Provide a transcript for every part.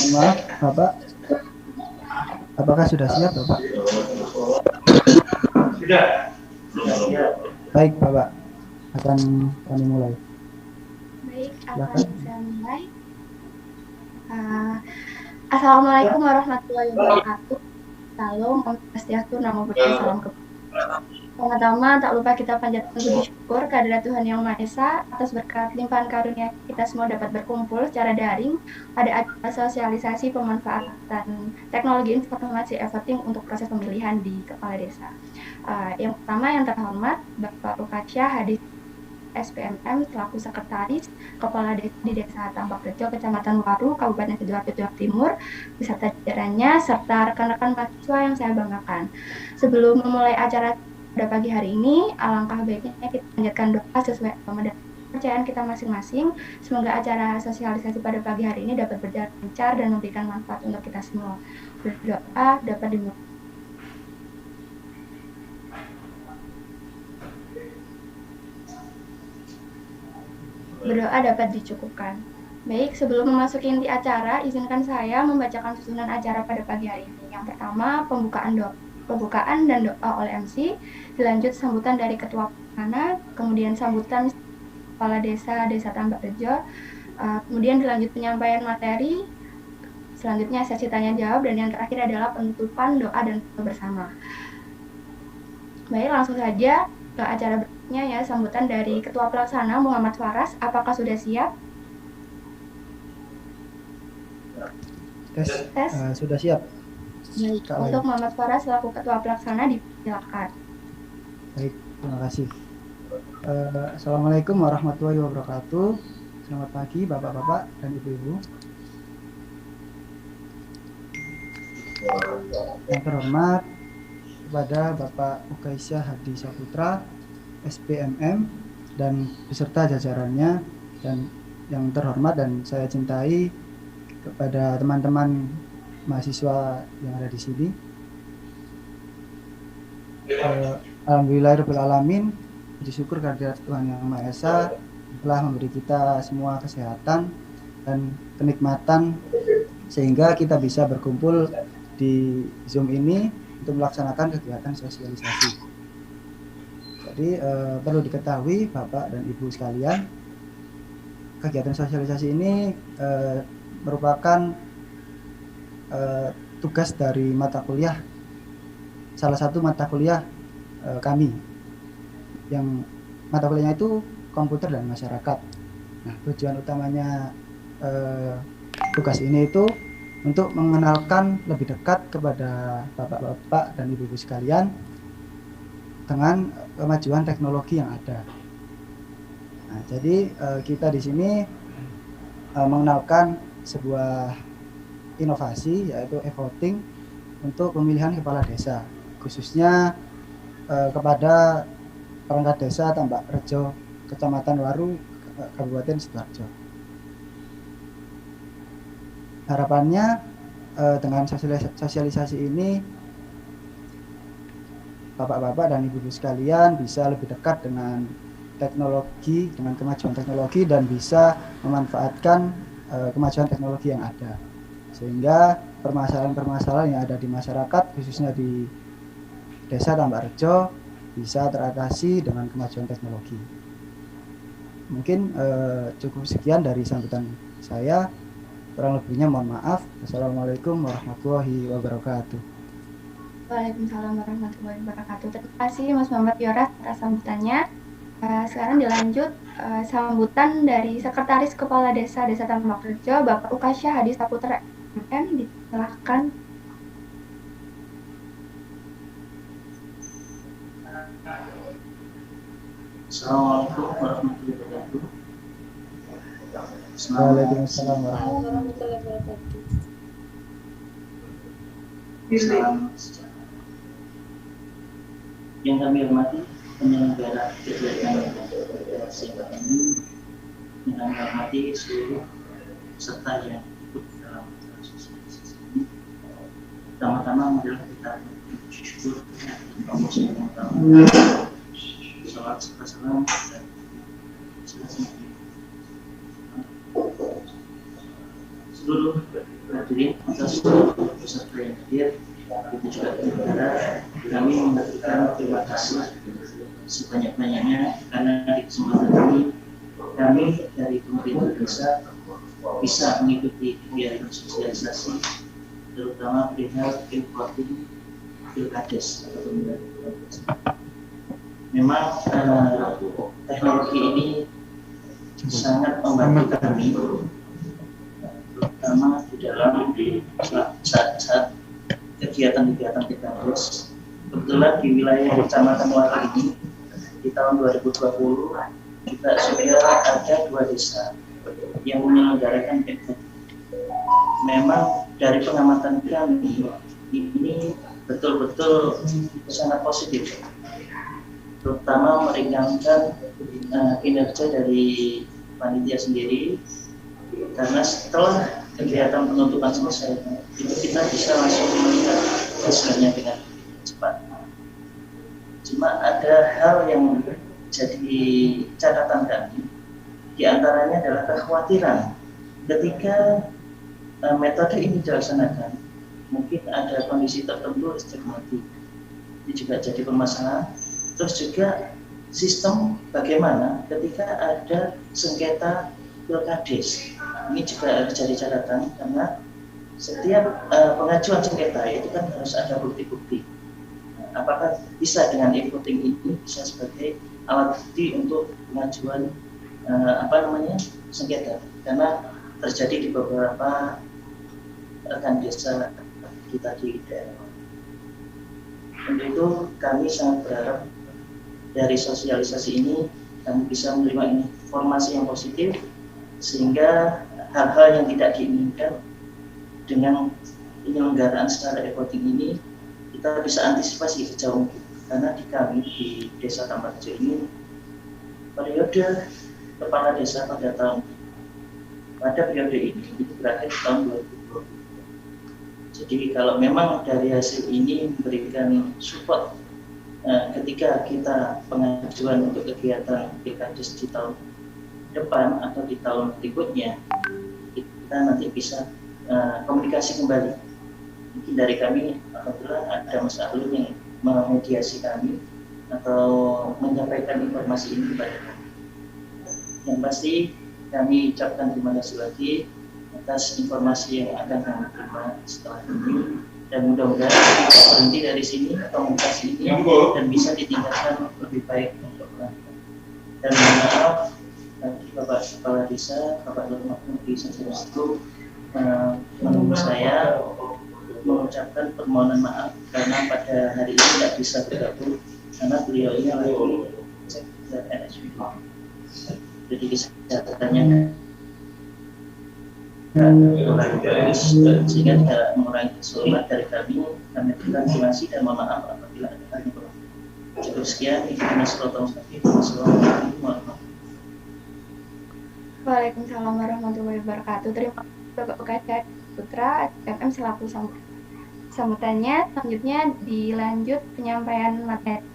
Maaf, Bapak. Apakah sudah siap, Bapak? Sudah. Baik, Bapak. Akan kami mulai. Baik, akan saya mulai. Assalamualaikum warahmatullahi wabarakatuh. Salam, Om Swastiastu, Namo Buddhaya, salam kebajikan. Pertama, tak lupa kita panjatkan puji syukur kehadirat Tuhan Yang Maha Esa atas berkat limpahan karunia kita semua dapat berkumpul secara daring pada acara sosialisasi pemanfaatan teknologi informasi e-voting untuk proses pemilihan di Kepala Desa. Yang pertama, yang terhormat Bapak Ukasya Hadi SPMM selaku Sekretaris Kepala Desa di Desa Tambak Rejo, Kecamatan Waru, Kabupaten Sidoarjo, Jawa Timur, beserta jajarannya, serta rekan-rekan mahasiswa yang saya banggakan. Sebelum memulai acara pada pagi hari ini, alangkah baiknya kita panjatkan doa sesuai agama dan kepercayaan kita masing-masing. Semoga acara sosialisasi pada pagi hari ini dapat berjalan lancar dan memberikan manfaat untuk kita semua. Berdoa dapat dimulai. Berdoa dapat dicukupkan. Baik, sebelum memasuki inti acara, izinkan saya membacakan susunan acara pada pagi hari ini. Yang pertama, pembukaan dan doa oleh MC, dilanjut sambutan dari Ketua Pelaksana, kemudian sambutan Kepala Desa Tambak Rejo, kemudian dilanjut penyampaian materi, selanjutnya sesi tanya jawab, dan yang terakhir adalah penutupan doa dan doa bersama. Baik, langsung saja ke acara berikutnya ya, sambutan dari Ketua Pelaksana Muhammad Faras. Apakah sudah siap? Tes. Sudah siap. Baik, untuk Muhammad Faras selaku Ketua Pelaksana dipersilakan. Baik, terima kasih. Assalamualaikum warahmatullahi wabarakatuh. Selamat pagi Bapak-Bapak dan Ibu-Ibu. Yang terhormat kepada Bapak Ukasya Hadi Saputra, SPMM, dan beserta jajarannya, dan yang terhormat dan saya cintai kepada teman-teman mahasiswa yang ada di sini. Alhamdulillahirrahmanirrahim, puji syukur kehadirat Tuhan Yang Maha Esa telah memberi kita semua kesehatan dan kenikmatan sehingga kita bisa berkumpul di Zoom ini untuk melaksanakan kegiatan sosialisasi. Jadi perlu diketahui Bapak dan Ibu sekalian, kegiatan sosialisasi ini merupakan tugas dari mata kuliah, salah satu mata kuliah kami, yang mata kuliahnya itu komputer dan masyarakat. Nah, tujuan utamanya tugas ini itu untuk mengenalkan lebih dekat kepada bapak-bapak dan ibu-ibu sekalian dengan kemajuan teknologi yang ada. Nah, jadi kita di sini mengenalkan sebuah inovasi, yaitu e-voting untuk pemilihan kepala desa, khususnya kepada perangkat desa Tambak Rejo, Kecamatan Waru, Kabupaten Sidoarjo. Harapannya dengan sosialisasi ini bapak-bapak dan ibu-ibu sekalian bisa lebih dekat dengan teknologi, dengan kemajuan teknologi, dan bisa memanfaatkan kemajuan teknologi yang ada, sehingga permasalahan-permasalahan yang ada di masyarakat, khususnya di Desa Tambak Rejo, bisa teratasi dengan kemajuan teknologi. Mungkin cukup sekian dari sambutan saya. Kurang lebihnya mohon maaf. Assalamualaikum warahmatullahi wabarakatuh. Waalaikumsalam warahmatullahi wabarakatuh. Terima kasih Mas Muhammad Yoras atas sambutannya. Sekarang dilanjut sambutan dari Sekretaris Kepala Desa Tambak Rejo, Bapak Ukasya Hadi Saputra MM. Disilahkan. Assalamualaikum warahmatullahi wabarakatuh. Waalaikumsalam warahmatullahi wabarakatuh. Salam sejahtera. Yang kami hormati penyelenggara kegiatan singkat ini, yang kami hormati seluruh peserta yang ikut dalam sosialisasi ini. Pertama-tama adalah kita bersyukur Allah Subhanahu wa Ta'ala. Salam serta salam dan seluruh hadirin atas seluruh peserta yang hadir, itu juga penyelenggara, kami mengucapkan terima kasih sebanyak-banyaknya karena di kesempatan ini kami dari pemerintah desa bisa mengikuti kegiatan sosialisasi, terutama perihal reporting Pilkades. Memang teknologi ini sangat membantu kami, terutama di dalam saat kegiatan-kegiatan Pilkades. Kebetulan di wilayah Kecamatan Wali ini di tahun 2020 kita sudah ada 2 desa yang menyelenggarakan Pilkades. Memang dari pengamatan kami ini betul-betul sangat positif, terutama meringankan kinerja dari panitia sendiri, karena setelah kegiatan penutupan selesai itu kita bisa langsung melihat hasilnya dengan cepat. Cuma ada hal yang jadi catatan kami, diantaranya adalah kekhawatiran ketika metode ini dilaksanakan, mungkin ada kondisi tertentu listrik mati, ini juga jadi permasalahan. Terus juga sistem bagaimana ketika ada sengketa Pilkades, ini juga harus jadi catatan, karena setiap pengajuan sengketa itu kan harus ada bukti-bukti. Apakah bisa dengan e-voting ini bisa sebagai alat bukti untuk pengajuan sengketa? Karena terjadi di beberapa rekan desa kita di daerah. Untuk itu kami sangat berharap dari sosialisasi ini kami bisa menerima informasi yang positif, sehingga hal-hal yang tidak diinginkan dengan penyelenggaraan secara e-voting ini kita bisa antisipasi sejauh mungkin. Karena di kami di Desa Tambarjo ini periode kepala desa pada periode ini itu berakhir tahun 2020. Jadi kalau memang dari hasil ini memberikan support ketika kita pengajuan untuk kegiatan Pilkades di tahun depan atau di tahun berikutnya, kita nanti bisa komunikasi kembali. Mungkin dari kami apabila ada Mas Alun yang memediasi kami atau menyampaikan informasi ini kepada kami. Yang pasti kami ucapkan terima kasih lagi atas informasi yang akan kami terima setelah ini, dan mudah-mudahan kita berhenti dari sini komunikasi ini dan bisa ditingkatkan lebih baik untuk pelantikan. Dan mohon maaf tadi Bapak Kepala Desa, Bapak Lurah di Sosialisasi menunggu saya mengucapkan permohonan maaf karena pada hari ini tidak bisa bergabung karena beliau ini lagi cek dan RSUD. Jadi kesehatannya kurang bagus, sehingga tidak mengurangi keseluruhan dari kami berikan terima kasih dan mohon maaf apabila ada hal yang kurang. Cukup sekian, Wassalamualaikum warahmatullahi wabarakatuh. Waalaikumsalam warahmatullahi wabarakatuh. Terima kasih Bapak Ukacak Putra FM selaku sambutannya. Selanjutnya dilanjut penyampaian materi.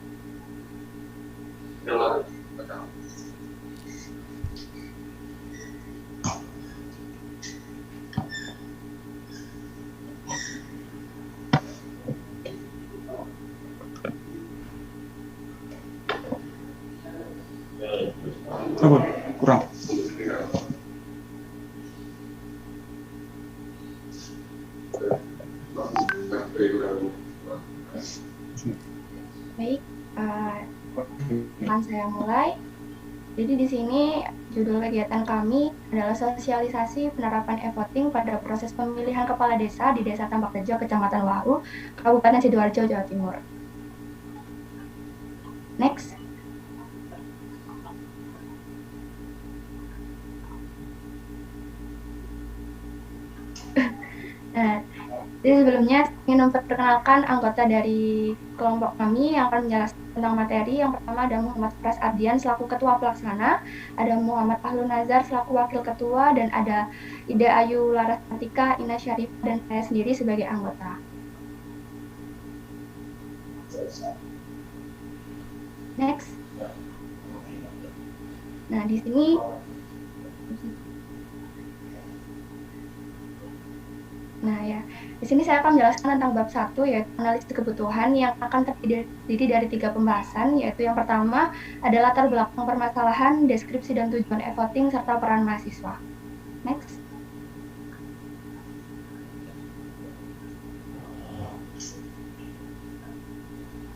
Kurang. Baik, akan saya mulai. Jadi di sini judul kegiatan kami adalah sosialisasi penerapan e-voting pada proses pemilihan kepala desa di Desa Tambakrejo, Kecamatan Waru, Kabupaten Sidoarjo, Jawa Timur. Next. Nah, jadi sebelumnya saya ingin memperkenalkan anggota dari kelompok kami yang akan menjelaskan tentang materi. Yang pertama ada Muhammad Pras Ardian selaku Ketua Pelaksana, ada Muhammad Ahlun Nazar selaku Wakil Ketua, dan ada Ida Ayu Larasantika, Ina Syarifah, dan saya sendiri sebagai anggota. Next. Nah, di sini di sini saya akan menjelaskan tentang bab 1 yaitu analisis kebutuhan yang akan terdiri dari 3 pembahasan, yaitu yang pertama ada latar belakang permasalahan, deskripsi dan tujuan e-voting serta peran mahasiswa. Next.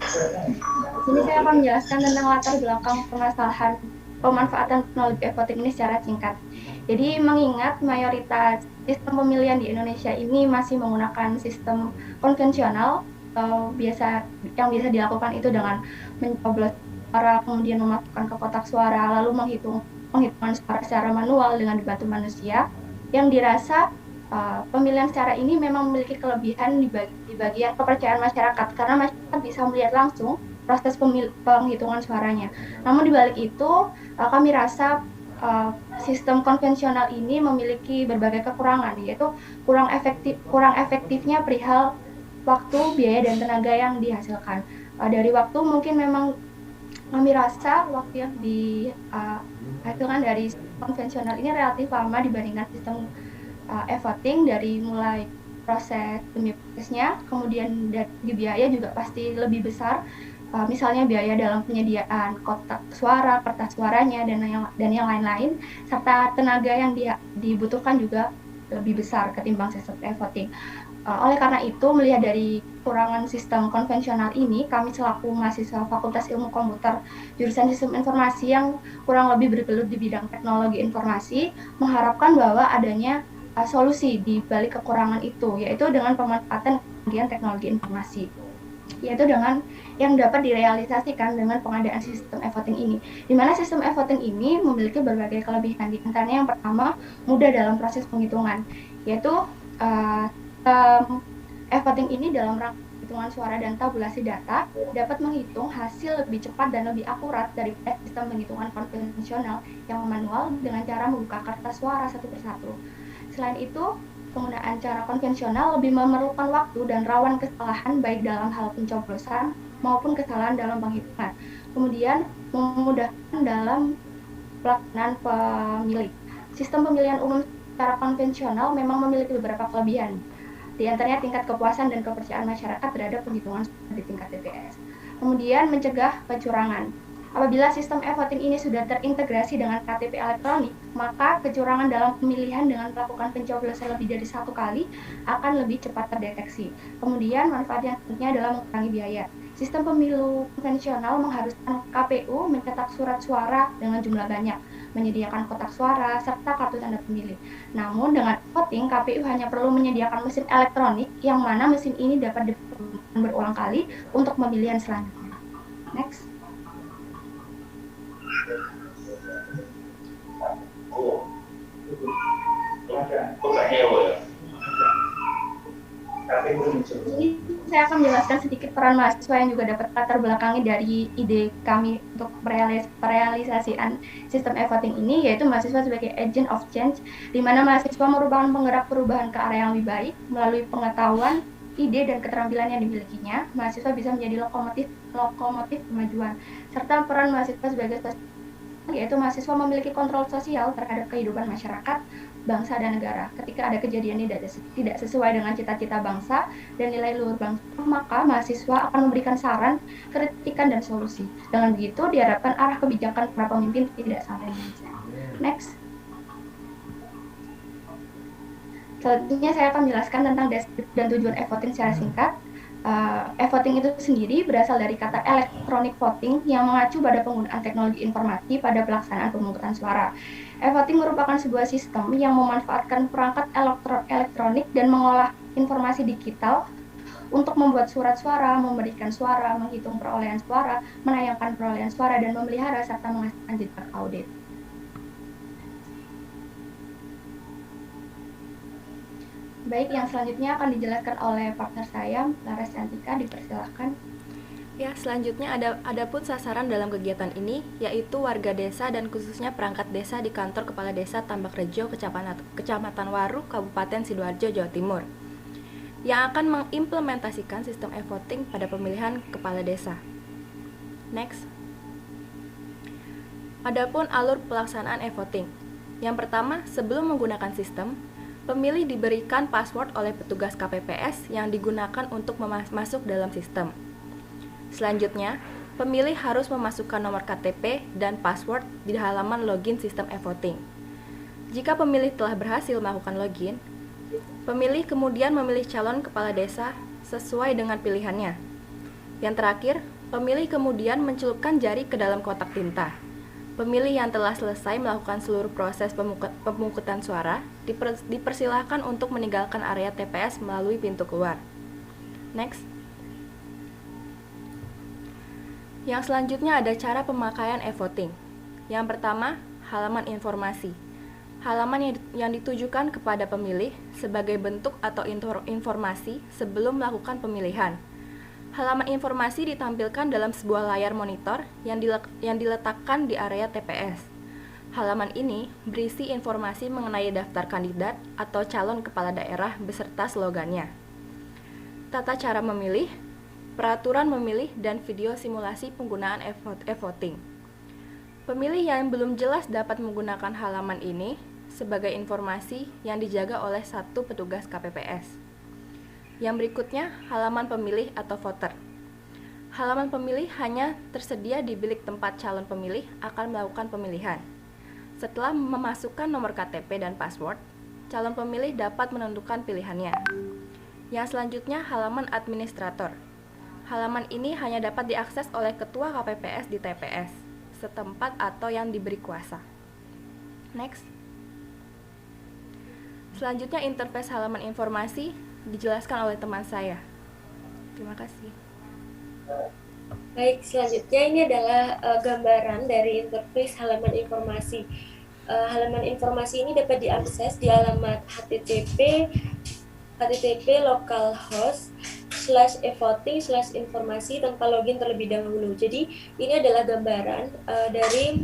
Di sini saya akan menjelaskan tentang latar belakang permasalahan pemanfaatan teknologi e-voting ini secara singkat. Jadi mengingat mayoritas sistem pemilihan di Indonesia ini masih menggunakan sistem konvensional, yang biasa dilakukan itu dengan mencoblos suara, kemudian memasukkan ke kotak suara, lalu penghitungan suara secara manual dengan dibantu manusia, yang dirasa pemilihan secara ini memang memiliki kelebihan di bagian kepercayaan masyarakat, karena masyarakat bisa melihat langsung proses penghitungan suaranya. Namun di balik itu, kami rasa sistem konvensional ini memiliki berbagai kekurangan, yaitu kurang efektifnya perihal waktu, biaya, dan tenaga yang dihasilkan. Dari waktu mungkin memang kami rasa waktu yang dihasilkan dari konvensional ini relatif lama dibandingkan sistem e-voting, dari mulai proses demi prosesnya, kemudian dari biaya juga pasti lebih besar. Misalnya biaya dalam penyediaan kotak suara, kertas suaranya, dan yang lain-lain, serta tenaga yang dibutuhkan juga lebih besar ketimbang sistem e-voting. Oleh karena itu, melihat dari kekurangan sistem konvensional ini, kami selaku mahasiswa Fakultas Ilmu Komputer jurusan Sistem Informasi yang kurang lebih bergelut di bidang teknologi informasi, mengharapkan bahwa adanya solusi di balik kekurangan itu, yaitu dengan pemanfaatan teknologi informasi, yaitu dengan yang dapat direalisasikan dengan pengadaan sistem e-voting ini. Di mana sistem e-voting ini memiliki berbagai kelebihan, di antaranya yang pertama, mudah dalam proses penghitungan, yaitu e-voting ini dalam rangka hitungan suara dan tabulasi data dapat menghitung hasil lebih cepat dan lebih akurat dari sistem penghitungan konvensional yang manual dengan cara membuka kertas suara satu persatu. Selain itu, penggunaan cara konvensional lebih memerlukan waktu dan rawan kesalahan baik dalam hal pencoblosan maupun kesalahan dalam penghitungan. Kemudian memudahkan dalam pelaksanaan pemilih. Sistem pemilihan umum secara konvensional memang memiliki beberapa kelebihan. Di antaranya tingkat kepuasan dan kepercayaan masyarakat terhadap penghitungan di tingkat TPS. Kemudian mencegah kecurangan. Apabila sistem e-voting ini sudah terintegrasi dengan KTP elektronik, maka kecurangan dalam pemilihan dengan melakukan pencoblosan lebih dari 1 kali akan lebih cepat terdeteksi. Kemudian manfaat yang tentunya adalah mengurangi biaya. Sistem pemilu konvensional mengharuskan KPU mencetak surat suara dengan jumlah banyak, menyediakan kotak suara, serta kartu tanda pemilih. Namun dengan voting, KPU hanya perlu menyediakan mesin elektronik yang mana mesin ini dapat digunakan berulang kali untuk pemilihan selanjutnya. Next. Ini saya akan menjelaskan sedikit peran mahasiswa yang juga dapat latar belakangi dari ide kami untuk merealisasikan sistem e-voting ini, yaitu mahasiswa sebagai agent of change, di mana mahasiswa merupakan penggerak perubahan ke arah yang lebih baik. Melalui pengetahuan, ide, dan keterampilan yang dimilikinya, mahasiswa bisa menjadi lokomotif kemajuan. Serta peran mahasiswa sebagai yaitu mahasiswa memiliki kontrol sosial terhadap kehidupan masyarakat, bangsa, dan negara. Ketika ada kejadian tidak sesuai dengan cita-cita bangsa dan nilai luhur bangsa, maka mahasiswa akan memberikan saran, kritikan, dan solusi. Dengan begitu, diharapkan arah kebijakan para pemimpin tidak sampai melenceng. Next. Selanjutnya saya akan menjelaskan tentang deskripsi dan tujuan e-voting secara singkat. E-voting itu sendiri berasal dari kata electronic voting yang mengacu pada penggunaan teknologi informasi pada pelaksanaan pemungutan suara. E-voting merupakan sebuah sistem yang memanfaatkan perangkat elektronik dan mengolah informasi digital untuk membuat surat suara, memberikan suara, menghitung perolehan suara, menayangkan perolehan suara, dan memelihara serta menghasilkan jejak audit. Baik, yang selanjutnya akan dijelaskan oleh partner saya, Laras Cantika, dipersilakan. Ya, selanjutnya adapun sasaran dalam kegiatan ini yaitu warga desa dan khususnya perangkat desa di kantor Kepala Desa Tambak Rejo, Kecamatan Waru, Kabupaten Sidoarjo, Jawa Timur, yang akan mengimplementasikan sistem e-voting pada pemilihan kepala desa. Next. Adapun alur pelaksanaan e-voting. Yang pertama, sebelum menggunakan sistem, pemilih diberikan password oleh petugas KPPS yang digunakan untuk masuk dalam sistem. Selanjutnya, pemilih harus memasukkan nomor KTP dan password di halaman login sistem e-voting. Jika pemilih telah berhasil melakukan login, pemilih kemudian memilih calon kepala desa sesuai dengan pilihannya. Yang terakhir, pemilih kemudian mencelupkan jari ke dalam kotak tinta. Pemilih yang telah selesai melakukan seluruh proses pemungutan suara dipersilahkan untuk meninggalkan area TPS melalui pintu keluar. Next. Yang selanjutnya ada cara pemakaian e-voting. Yang pertama, halaman informasi. Halaman yang ditujukan kepada pemilih sebagai bentuk atau informasi sebelum melakukan pemilihan. Halaman informasi ditampilkan dalam sebuah layar monitor yang diletakkan di area TPS. Halaman ini berisi informasi mengenai daftar kandidat atau calon kepala daerah beserta slogannya. Tata cara memilih, peraturan memilih, dan video simulasi penggunaan e-voting. Pemilih yang belum jelas dapat menggunakan halaman ini sebagai informasi yang dijaga oleh satu petugas KPPS. Yang berikutnya, halaman pemilih atau voter. Halaman pemilih hanya tersedia di bilik tempat calon pemilih akan melakukan pemilihan. Setelah memasukkan nomor KTP dan password, calon pemilih dapat menentukan pilihannya. Yang selanjutnya, halaman administrator. Halaman ini hanya dapat diakses oleh ketua KPPS di TPS setempat atau yang diberi kuasa. Next. Selanjutnya, interface halaman informasi dijelaskan oleh teman saya. Terima kasih. Baik, selanjutnya ini adalah gambaran dari interface halaman informasi. Halaman informasi ini dapat diakses di alamat http localhost/e-voting/informasi tanpa login terlebih dahulu. Jadi ini adalah gambaran dari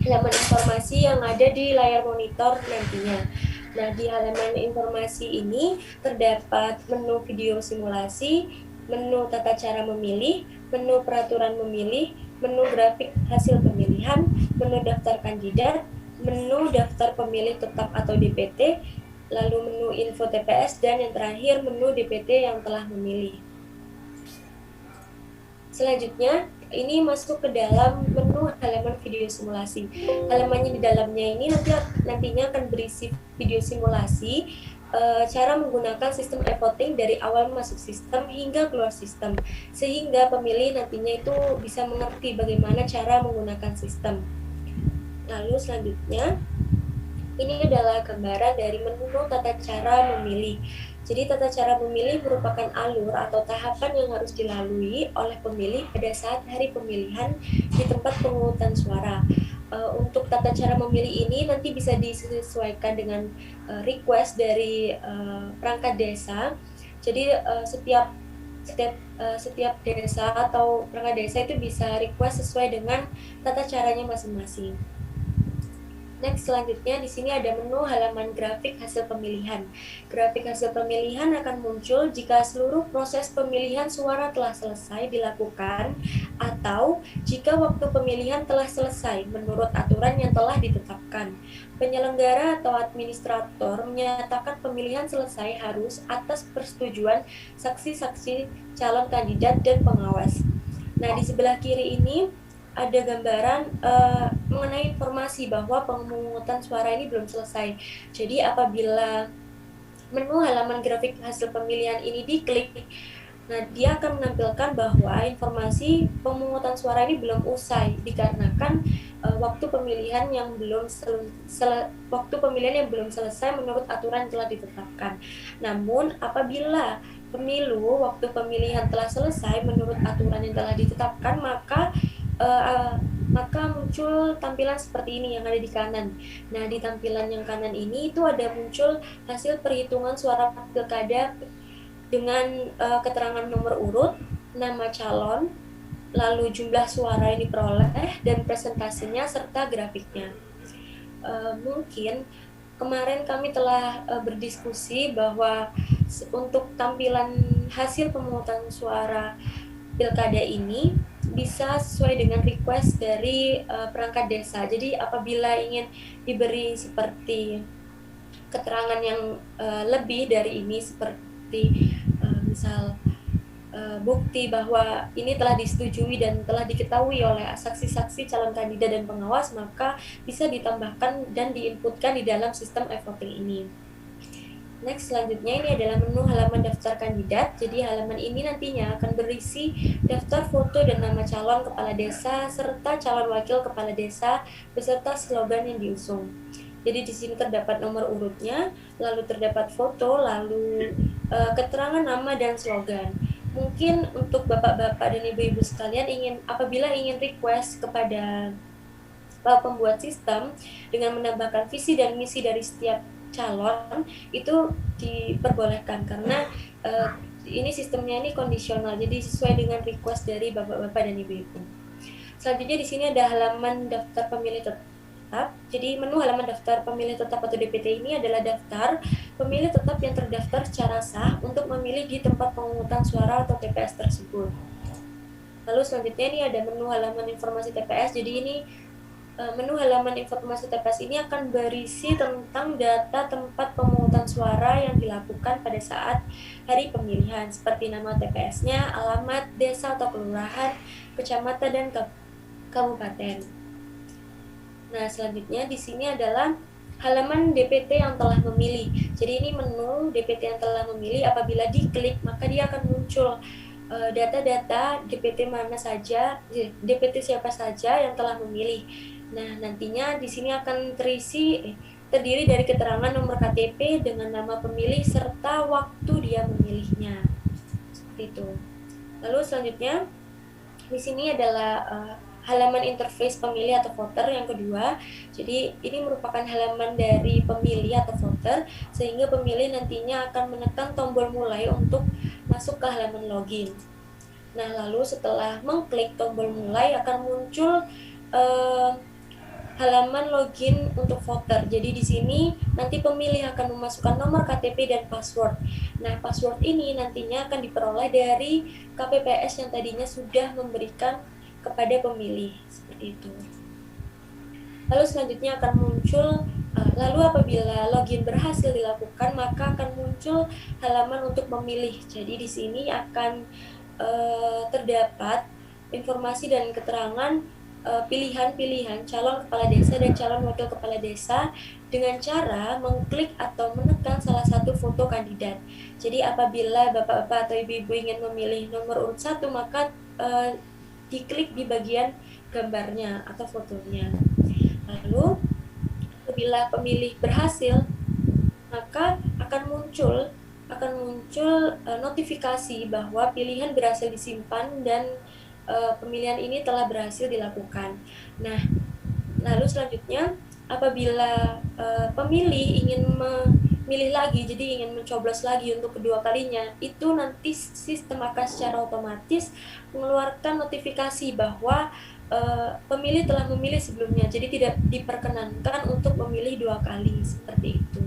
halaman informasi yang ada di layar monitor nantinya. Nah, di halaman informasi ini terdapat menu video simulasi, menu tata cara memilih, menu peraturan memilih, menu grafik hasil pemilihan, menu daftar kandidat, menu daftar pemilih tetap atau DPT, lalu menu info TPS, dan yang terakhir menu DPT yang telah memilih. Selanjutnya, ini masuk ke dalam menu halaman video simulasi. Halamannya di dalamnya ini nantinya akan berisi video simulasi cara menggunakan sistem e-voting dari awal masuk sistem hingga keluar sistem, sehingga pemilih nantinya itu bisa mengerti bagaimana cara menggunakan sistem. Lalu selanjutnya, ini adalah gambaran dari menu tata cara memilih. Jadi tata cara memilih merupakan alur atau tahapan yang harus dilalui oleh pemilih pada saat hari pemilihan di tempat pemungutan suara. Untuk tata cara memilih ini nanti bisa disesuaikan dengan request dari perangkat desa. Jadi setiap desa atau perangkat desa itu bisa request sesuai dengan tata caranya masing-masing. Next, selanjutnya di sini ada menu halaman grafik hasil pemilihan. Grafik hasil pemilihan akan muncul jika seluruh proses pemilihan suara telah selesai dilakukan atau jika waktu pemilihan telah selesai menurut aturan yang telah ditetapkan. Penyelenggara atau administrator menyatakan pemilihan selesai harus atas persetujuan saksi-saksi calon kandidat dan pengawas. Nah, di sebelah kiri ini ada gambaran mengenai informasi bahwa pemungutan suara ini belum selesai. Jadi apabila menu halaman grafik hasil pemilihan ini diklik, nah dia akan menampilkan bahwa informasi pemungutan suara ini belum usai dikarenakan waktu pemilihan yang belum selesai menurut aturan yang telah ditetapkan. Namun apabila waktu pemilihan telah selesai menurut aturan yang telah ditetapkan, maka maka muncul tampilan seperti ini yang ada di kanan. Nah, di tampilan yang kanan ini itu ada muncul hasil perhitungan suara pilkada dengan keterangan nomor urut, nama calon, lalu jumlah suara yang diperoleh, dan presentasinya serta grafiknya. Mungkin kemarin kami telah berdiskusi bahwa untuk tampilan hasil pemungutan suara pilkada ini bisa sesuai dengan request dari perangkat desa. Jadi apabila ingin diberi seperti keterangan yang lebih dari ini, seperti misal bukti bahwa ini telah disetujui dan telah diketahui oleh saksi-saksi calon kandidat dan pengawas, maka bisa ditambahkan dan diinputkan di dalam sistem e-voting ini. Next, selanjutnya ini adalah menu halaman daftar kandidat. Jadi halaman ini nantinya akan berisi daftar foto dan nama calon kepala desa serta calon wakil kepala desa beserta slogan yang diusung. Jadi di sini terdapat nomor urutnya, lalu terdapat foto, lalu keterangan nama dan slogan. Mungkin untuk bapak-bapak dan ibu-ibu sekalian apabila ingin request kepada pembuat sistem dengan menambahkan visi dan misi dari setiap calon, itu diperbolehkan karena ini sistemnya ini kondisional, jadi sesuai dengan request dari bapak-bapak dan ibu-ibu. Selanjutnya di sini ada halaman daftar pemilih tetap. Jadi menu halaman daftar pemilih tetap atau DPT ini adalah daftar pemilih tetap yang terdaftar secara sah untuk memilih di tempat pemungutan suara atau TPS tersebut. Lalu selanjutnya ini ada menu halaman informasi TPS. Jadi ini menu halaman informasi TPS ini akan berisi tentang data tempat pemungutan suara yang dilakukan pada saat hari pemilihan, seperti nama TPS-nya, alamat desa atau kelurahan, kecamatan, dan kabupaten. Nah, selanjutnya di sini adalah halaman DPT yang telah memilih. Jadi ini menu DPT yang telah memilih, apabila diklik maka dia akan muncul data-data DPT mana saja, DPT siapa saja yang telah memilih. Nah, nantinya di sini akan terdiri dari keterangan nomor KTP dengan nama pemilih serta waktu dia memilihnya. Seperti itu. Lalu selanjutnya di sini adalah halaman interface pemilih atau voter yang kedua. Jadi ini merupakan halaman dari pemilih atau voter, sehingga pemilih nantinya akan menekan tombol mulai untuk masuk ke halaman login. Nah, lalu setelah mengklik tombol mulai akan muncul halaman login untuk voter. Jadi di sini nanti pemilih akan memasukkan nomor KTP dan password. Nah, password ini nantinya akan diperoleh dari KPPS yang tadinya sudah memberikan kepada pemilih, seperti itu. Lalu selanjutnya akan muncul, lalu apabila login berhasil dilakukan, maka akan muncul halaman untuk memilih. Jadi di sini akan terdapat informasi dan keterangan pilihan-pilihan calon kepala desa dan calon wakil kepala desa dengan cara mengklik atau menekan salah satu foto kandidat. Jadi apabila bapak-bapak atau ibu-ibu ingin memilih nomor urut 1, maka diklik di bagian gambarnya atau fotonya. Lalu apabila pemilih berhasil, maka akan muncul notifikasi bahwa pilihan berhasil disimpan dan pemilihan ini telah berhasil dilakukan. Nah, lalu selanjutnya apabila pemilih ingin memilih lagi, jadi ingin mencoblos lagi untuk kedua kalinya, itu nanti sistem akan secara otomatis mengeluarkan notifikasi bahwa pemilih telah memilih sebelumnya, jadi tidak diperkenankan untuk memilih 2 kali, seperti itu.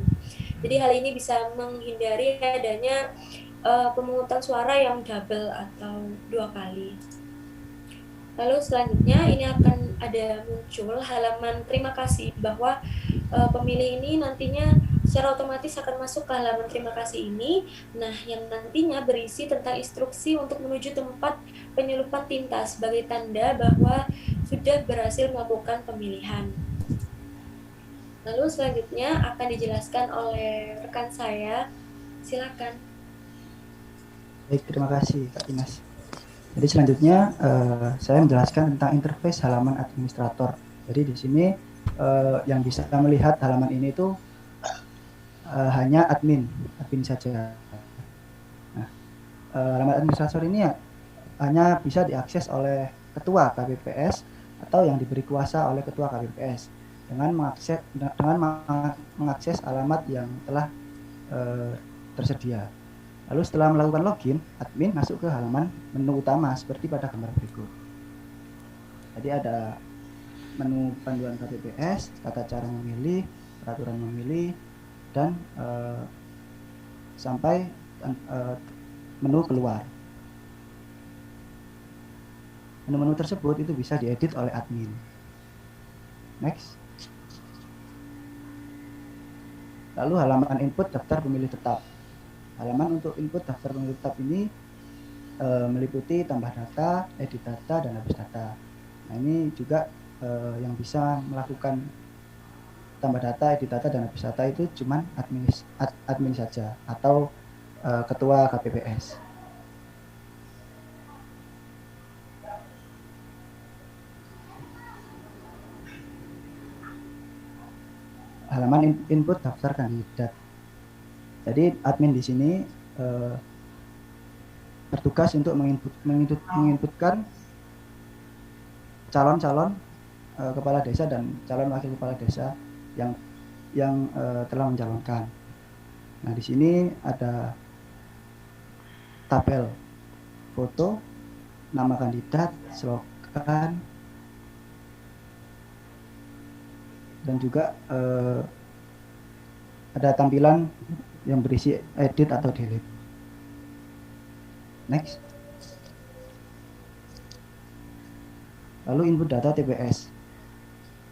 Jadi hal ini bisa menghindari adanya pemungutan suara yang double atau 2 kali. Lalu selanjutnya ini akan ada muncul halaman terima kasih, bahwa pemilih ini nantinya secara otomatis akan masuk ke halaman terima kasih ini. Nah, yang nantinya berisi tentang instruksi untuk menuju tempat penyelupan tinta sebagai tanda bahwa sudah berhasil melakukan pemilihan. Lalu selanjutnya akan dijelaskan oleh rekan saya. Silakan. Baik, terima kasih Kak Inas. Jadi selanjutnya saya menjelaskan tentang interface halaman administrator. Jadi di sini yang bisa melihat halaman ini itu hanya admin saja. Nah, halaman administrator ini hanya bisa diakses oleh ketua KPPS atau yang diberi kuasa oleh ketua KPPS dengan mengakses alamat yang telah tersedia. Lalu setelah melakukan login, admin masuk ke halaman menu utama seperti pada gambar berikut. Jadi ada menu panduan KPPS, tata cara memilih, peraturan memilih, dan sampai menu keluar. Menu-menu tersebut itu bisa diedit oleh admin. Next. Lalu halaman input daftar pemilih tetap. Halaman untuk input daftar pemilih tetap ini meliputi tambah data, edit data, dan hapus data. Nah, ini juga yang bisa melakukan tambah data, edit data, dan hapus data itu cuman admin saja atau ketua KPPS. Halaman input daftar kandidat. Jadi admin di sini bertugas untuk menginputkan calon-calon kepala desa dan calon wakil kepala desa yang telah mencalonkan. Nah, di sini ada tabel foto, nama kandidat, slogan, dan juga ada tampilan yang berisi edit atau delete. Next. Lalu input data TPS.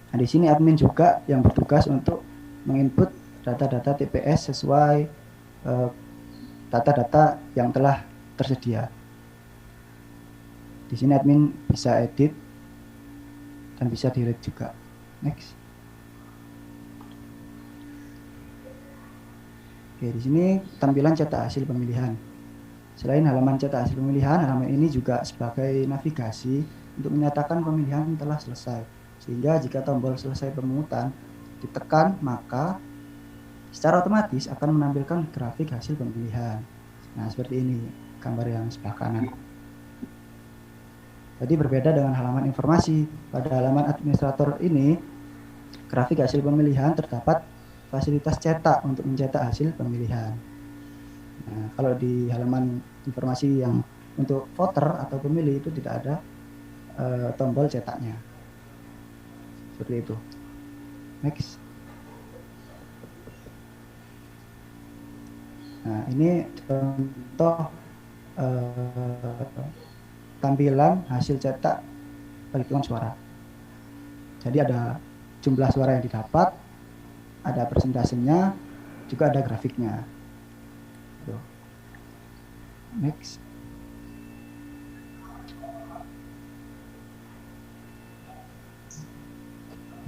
Nah, di sini admin juga yang bertugas untuk menginput data-data TPS sesuai data-data yang telah tersedia. Di sini admin bisa edit dan bisa delete juga. Next. Oke, di sini tampilan cetak hasil pemilihan. Selain halaman cetak hasil pemilihan, halaman ini juga sebagai navigasi untuk menyatakan pemilihan telah selesai. Sehingga jika tombol selesai pemungutan ditekan, maka secara otomatis akan menampilkan grafik hasil pemilihan. Nah, seperti ini gambar yang sebelah kanan. Jadi berbeda dengan halaman informasi. Pada halaman administrator ini, grafik hasil pemilihan terdapat fasilitas cetak untuk mencetak hasil pemilihan. Nah, kalau di halaman informasi yang untuk voter atau pemilih itu tidak ada tombol cetaknya. Seperti itu. Next. Nah, ini contoh tampilan hasil cetak perhitungan suara. Jadi ada jumlah suara yang didapat, ada persentasenya, juga ada grafiknya. Next.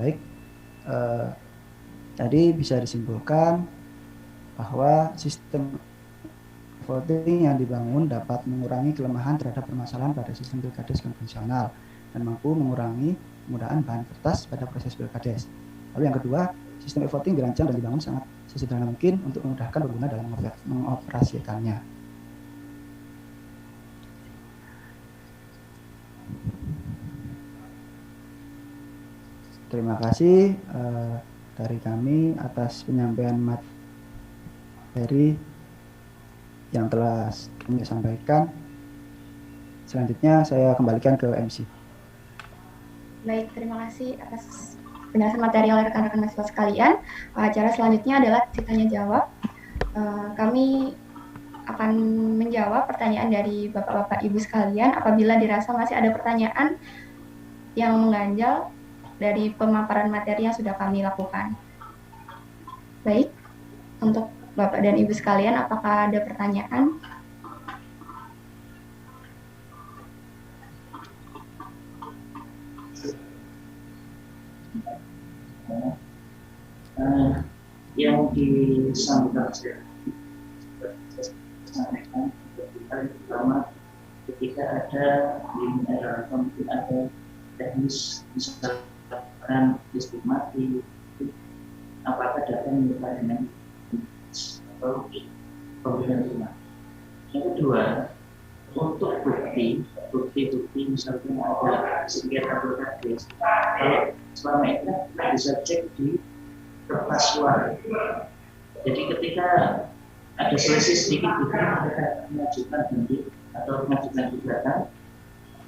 Baik, tadi bisa disimpulkan bahwa sistem voting yang dibangun dapat mengurangi kelemahan terhadap permasalahan pada sistem pilkades konvensional dan mampu mengurangi penggunaan bahan kertas pada proses pilkades. Lalu yang kedua, sistem e-voting dirancang dan dibangun sangat sesederhana mungkin untuk memudahkan pengguna dalam mengoperasikannya. Terima kasih dari kami atas penyampaian materi yang telah kami sampaikan. Selanjutnya saya kembalikan ke MC. Baik, terima kasih atas penjelasan materi oleh rekan-rekan mahasiswa sekalian. Acara selanjutnya adalah sesi tanya jawab. Kami akan menjawab pertanyaan dari Bapak-Bapak Ibu sekalian. Apabila dirasa masih ada pertanyaan yang mengganjal dari pemaparan materi yang sudah kami lakukan. Baik, untuk Bapak dan Ibu sekalian, apakah ada pertanyaan? Yang disampaikan pertama ketika ada di era mungkin ada teknis misalkan listrik mati, apakah data yang lupa dengan atau pembelian rumah. Yang kedua, untuk bukti misalnya ada sengketa pilkades, kalau selama ini kita bisa cek di kertas suara. Jadi ketika ada selisih sedikit kita mengajukan banding atau mengajukan gugatan,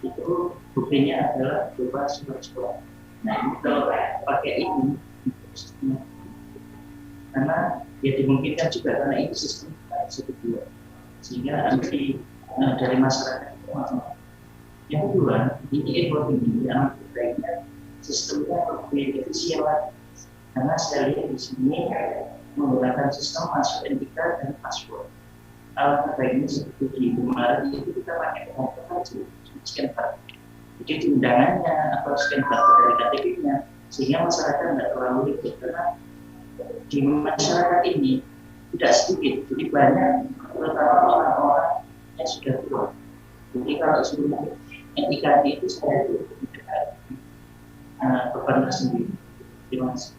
itu buktinya adalah berupa surat suara. Nah ini kalau pakai ini karena ya dimungkinkan juga karena ini sistem kedua, sehingga nanti dari masyarakat itu yang kedua ini ekonomi yang baiknya sistemnya lebih efisien lagi, karena saya lihat di sini menggunakan sistem masuk NIK dan password. Alat terbaiknya seperti di kemarin itu kita pakai scan barcode. Jadi di undangannya atau scan barcode dari KTP-nya, sehingga masyarakat tidak terlalu ribet, karena di masyarakat ini tidak sedikit, jadi banyak terutama orang-orang yang sudah tua. Jadi kalau sebelum NIK itu saya itu tidak beban tersendiri. Terima kasih.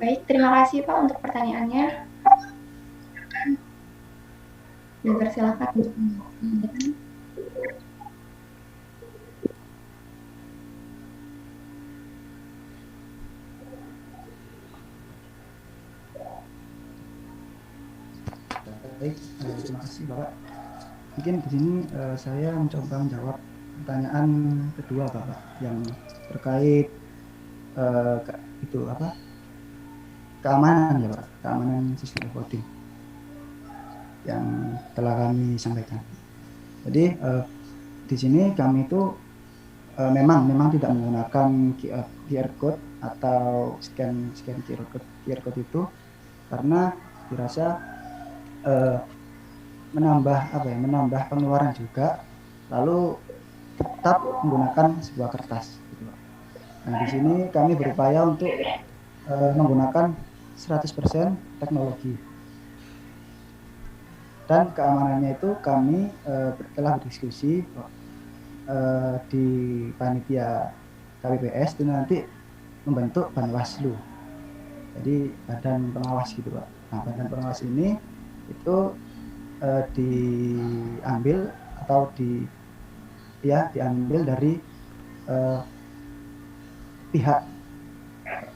Baik, terima kasih Pak untuk pertanyaannya. Silakan. Baik, terima kasih Bapak. Mungkin di sini saya mencoba menjawab pertanyaan kedua Bapak yang terkait itu apa? Keamanan ya Pak, keamanan sistem voting yang telah kami sampaikan. Jadi di sini kami itu memang tidak menggunakan QR code atau scan QR code itu karena dirasa menambah pengeluaran juga, lalu tetap menggunakan sebuah kertas gitu Pak. Nah di sini kami berupaya untuk menggunakan 100% teknologi, dan keamanannya itu kami telah berdiskusi di panitia KPPS itu nanti membentuk Banwaslu, jadi badan pengawas gitu Pak. Nah badan pengawas ini itu diambil dari pihak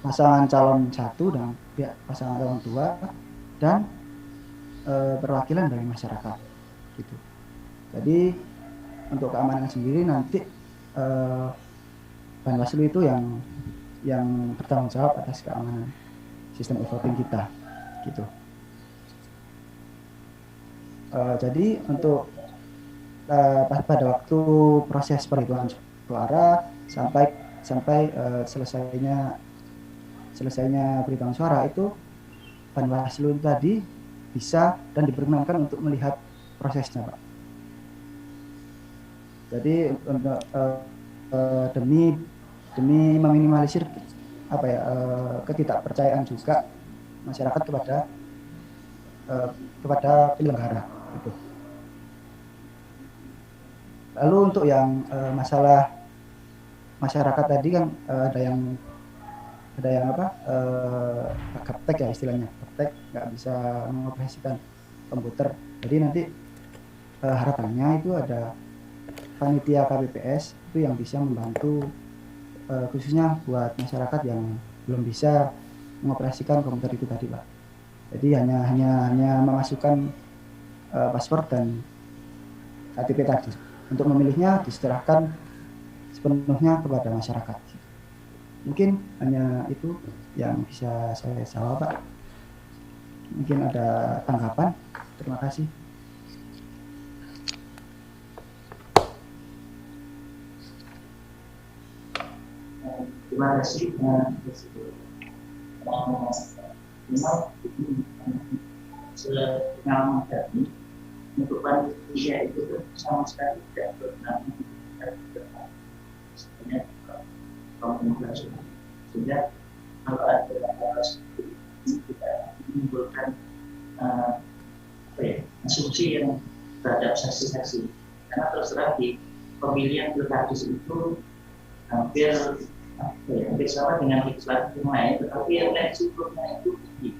pasangan calon 1 dan pihak pasangan calon 2 dan perwakilan dari masyarakat gitu. Jadi untuk keamanan sendiri nanti Banwaslu itu yang bertanggung jawab atas keamanan sistem e-voting kita gitu. Jadi untuk pada waktu proses perhitungan suara sampai selesainya perhitungan suara itu Banwaslu tadi bisa dan diperkenankan untuk melihat prosesnya Pak. Jadi untuk demi meminimalisir ketidakpercayaan juga masyarakat kepada penyelenggara gitu. Lalu untuk yang masalah masyarakat tadi kan ada yang gaptek ya istilahnya, gaptek nggak bisa mengoperasikan komputer. Jadi nanti harapannya itu ada panitia KPPS itu yang bisa membantu khususnya buat masyarakat yang belum bisa mengoperasikan komputer itu tadi Pak. Jadi hanya memasukkan password dan KTP tadi. Untuk memilihnya diserahkan sepenuhnya kepada masyarakat. Mungkin hanya itu yang bisa saya jawab Pak. Mungkin ada tanggapan. Terima kasih. Terima kasih. Memang tadi untuk panitia itu sama sekali tidak pernah sebenarnya komunikasi, sehingga kalau ada hal seperti ini kita menimbulkan asumsi yang terhadap saksi-saksi, karena terus terang di pemilihan pilkades itu hampir sama dengan legislatif yang lain, tetapi yang resikonya itu tinggi.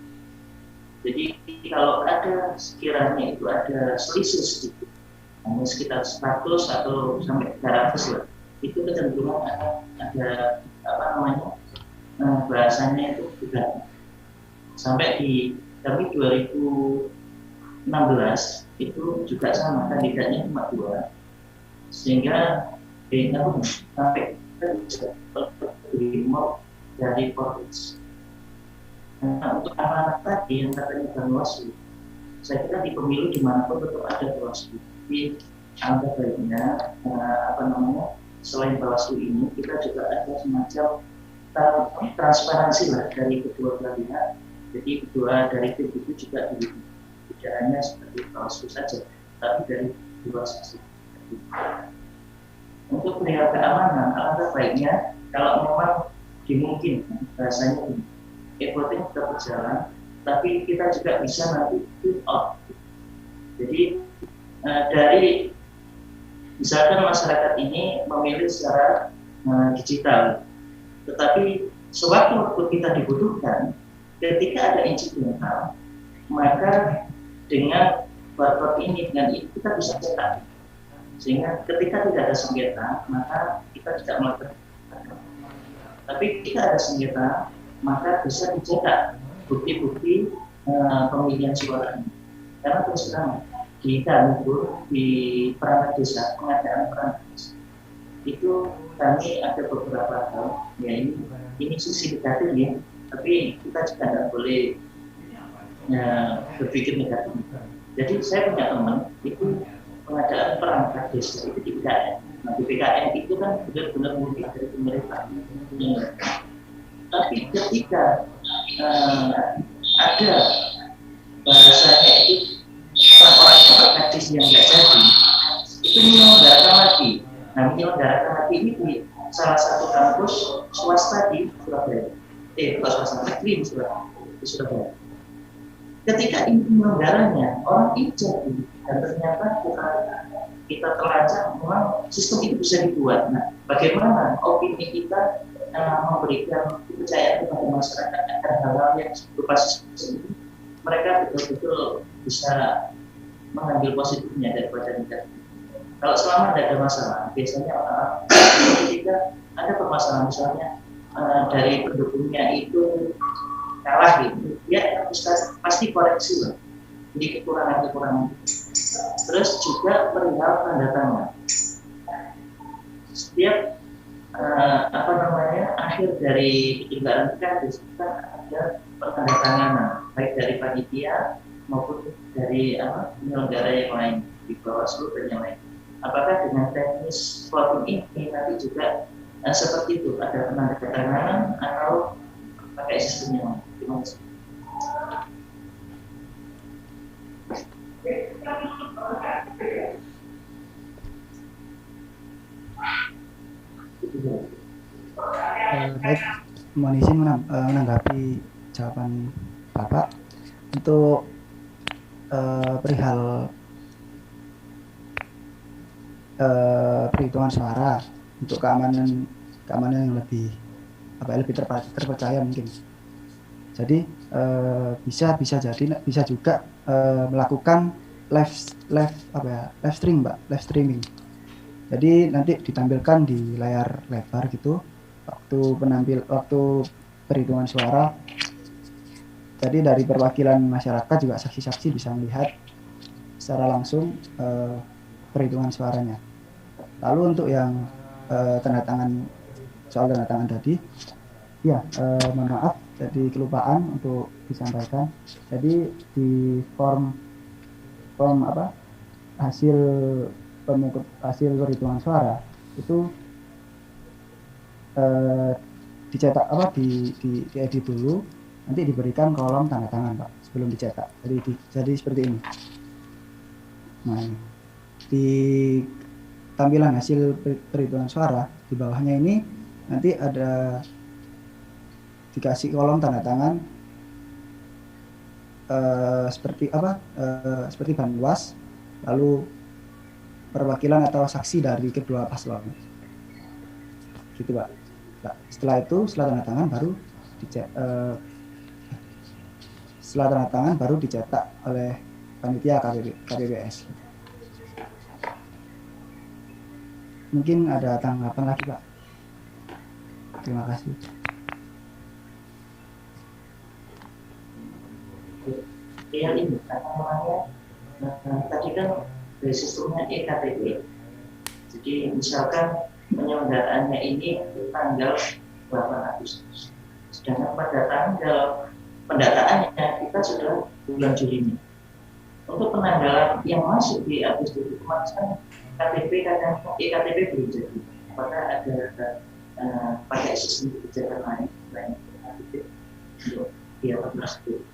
Jadi kalau ada sekiranya itu ada selisih sedikit, hanya sekitar 100 atau sampai 300 lah, itu kecenderungan ada apa namanya bahasanya itu juga sampai di kami 2016 itu juga sama, kandidatnya cuma 2, sehingga kita pun sampai kita bisa dari Polres. Nah, untuk anak-anak tadi yang katanya Bawaslu, saya kira di pemilu dimanapun tetap ada Bawaslu. Tapi angka baiknya selain Bawaslu ini kita juga ada semacam transparansi lah dari kedua belah pihak. Jadi kedua dari tim itu juga tidak hanya seperti Bawaslu saja, tapi dari dua sisi. Untuk perihal keamanan, alangkah baiknya kalau memang dimungkinkan bahasanya e-voting tetap berjalan, tapi kita juga bisa nanti print out. Jadi dari misalkan masyarakat ini memilih secara digital, tetapi sewaktu kita dibutuhkan, ketika ada insidental, maka dengan barcode ini dengan ini kita bisa cetak. Sehingga ketika tidak ada sengketa, maka kita tidak melakukan. Tapi ketika ada sengketa, maka bisa dicetak bukti-bukti pemilihan suara ini. Karena terus terang di Danur, di perangkat desa, pengadaan perangkat desa, itu kami ada beberapa hal, ya ini sisi negatif ya, tapi kita juga tidak boleh berpikir negatif. Jadi saya punya teman itu pengadaan perangkat desa itu di PKN. Nah di PKN itu kan benar-benar murni dari pemerintah. Tapi ketika ada bahasanya itu orang-orang yang praktis yang nggak jadi, itu menyelenggarakan lagi. Nah menyelenggarakan lagi ini di salah satu kampus swasta di Surabaya. Bukan swasta, negeri di Surabaya. Ketika ini penyelenggaranya orang ijab dan ternyata kita terlacak memang sistem itu bisa dibuat. Nah, bagaimana opini kita memberikan kepercayaan kepada masyarakat agar hal-hal yang berupa sistem ini mereka betul-betul bisa mengambil positifnya daripada negatif. Kalau selama tidak ada masalah, biasanya ketika ada permasalahan misalnya dari pendukungnya itu kalah gitu, ya pasti koreksi lah. Jadi kekurangan-kekurangan. Terus juga perihal tanda tangan. Setiap akhir dari penyelenggaraan kita ada penandatanganan baik dari panitia maupun dari penyelenggara yang lain di Bawaslu dan yang lain. Apakah dengan teknis voting ini nanti juga seperti itu ada penandatanganan atau pakai sistem yang lain? Terima kasih. Baik, mohon izin menanggapi jawaban Bapak untuk perihal perhitungan suara untuk keamanan yang lebih terpercaya mungkin. Jadi bisa juga melakukan live streaming. Jadi nanti ditampilkan di layar lebar gitu waktu perhitungan suara. Jadi dari perwakilan masyarakat juga saksi-saksi bisa melihat secara langsung perhitungan suaranya. Lalu untuk yang soal tanda tangan tadi, ya mohon maaf jadi kelupaan untuk disampaikan. Jadi di form hasil perhitungan suara itu dicetak di edit dulu, nanti diberikan kolom tanda tangan Pak sebelum dicetak. Jadi seperti ini. Nah, di tampilan hasil perhitungan suara di bawahnya ini nanti ada dikasih kolom tanda tangan seperti Banwas, lalu perwakilan atau saksi dari kedua paslon. Gitu Pak. Nah, setelah tanda tangan baru setelah tanda tangan baru dicetak oleh panitia KPPS. Mungkin ada tanggapan lagi, Pak. Terima kasih. Yang ini apa namanya, tadi kan dari sistemnya EKTP. Jadi misalkan penyelenggaraannya ini tanggal 8 Agustus, sedangkan pada tanggal pendataannya kita sudah bulan Juli ini. Untuk penanggalan yang masuk di Agustus itu kan KTP kadang EKTP belum jadi. Apakah ada pakai sistem kebijakan lain selain KTP untuk dia tersebut?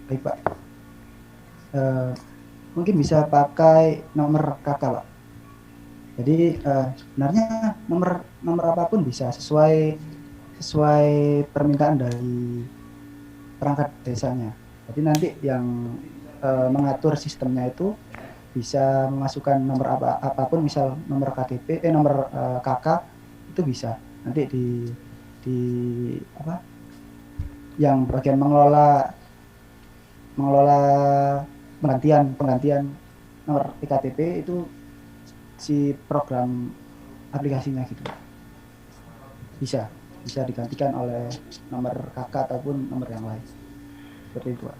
Baik, Pak. Mungkin bisa pakai nomor KK, Pak. Jadi sebenarnya nomor apapun bisa sesuai permintaan dari perangkat desanya. Jadi nanti yang mengatur sistemnya itu bisa memasukkan nomor apapun, misal nomor KTP, nomor KK itu bisa. Nanti di apa? Yang bagian mengelola penggantian nomor iktp itu si program aplikasinya gitu. Bisa digantikan oleh nomor KK ataupun nomor yang lain. Seperti itu, Pak.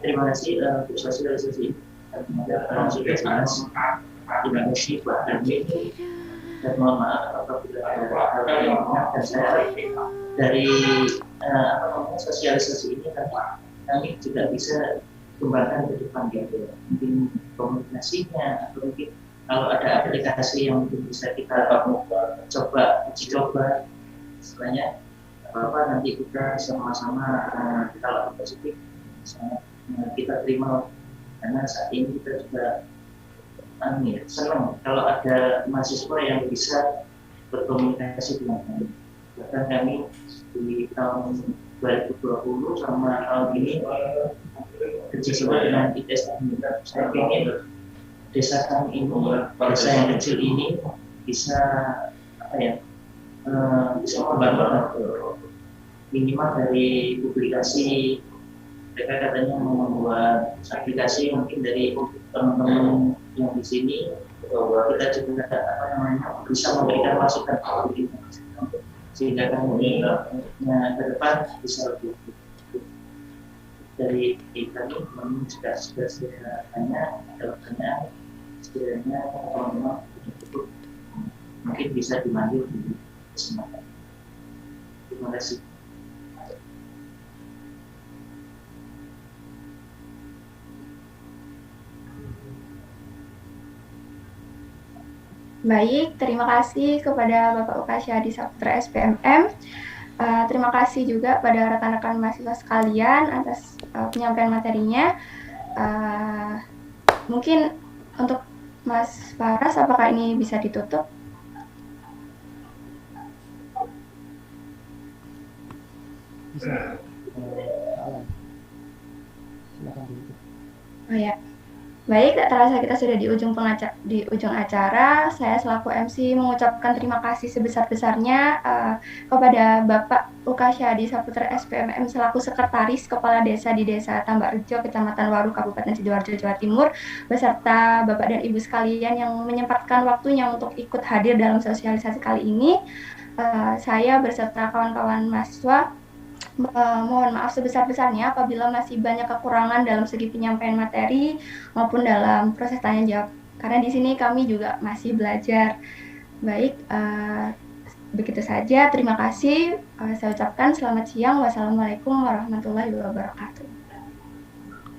Terima kasih untuk sosialisasi. Terima kasih Pak Dani, dan mohon maaf apabila ada dan saya dari sosialisasi ini kami juga bisa kembangkan ke depan gitu, mungkin komunikasinya atau mungkin kalau ada aplikasi yang mungkin bisa kita coba uji coba, istilahnya apa nanti kita sama-sama kalau positif kita terima, karena saat ini kita juga senang kalau ada mahasiswa yang bisa berkomunikasi dengan kami. Bahkan kami di tahun 2020 sama tahun ini kerjasama dengan ITS. Saya ingin desa kami ini, desa yang kecil ini bisa bisa membantu minimal dari publikasi. Mereka katanya mau membuat aplikasi, mungkin dari teman-teman yang di sini kita juga bisa memberikan masukan sehingga kami ke depan bisa lebih dari kami. Memang sudah hanya ada pertanyaan sekiranya teman-teman mungkin bisa dimanggil di kesempatan. Terima kasih. Baik, terima kasih kepada Bapak Uka Syahdi Saputra SPMM. Terima kasih juga pada rekan-rekan mahasiswa sekalian atas penyampaian materinya. Mungkin untuk Mas Faras, apakah ini bisa ditutup? Bisa. Silakan ditutup. Oh ya. Baik, tak terasa kita sudah di ujung acara. Saya selaku MC mengucapkan terima kasih sebesar-besarnya kepada Bapak Uka Syahdi Saputra SPMM selaku Sekretaris Kepala Desa di Desa Tambakrejo, Kecamatan Waru, Kabupaten Sidoarjo, Jawa Timur, beserta Bapak dan Ibu sekalian yang menyempatkan waktunya untuk ikut hadir dalam sosialisasi kali ini. Saya beserta kawan-kawan mahasiswa mohon maaf sebesar-besarnya apabila masih banyak kekurangan dalam segi penyampaian materi maupun dalam proses tanya jawab karena di sini kami juga masih belajar. Baik, begitu saja. Terima kasih. Saya ucapkan selamat siang. Wassalamualaikum warahmatullahi wabarakatuh.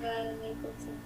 Waalaikumsalam.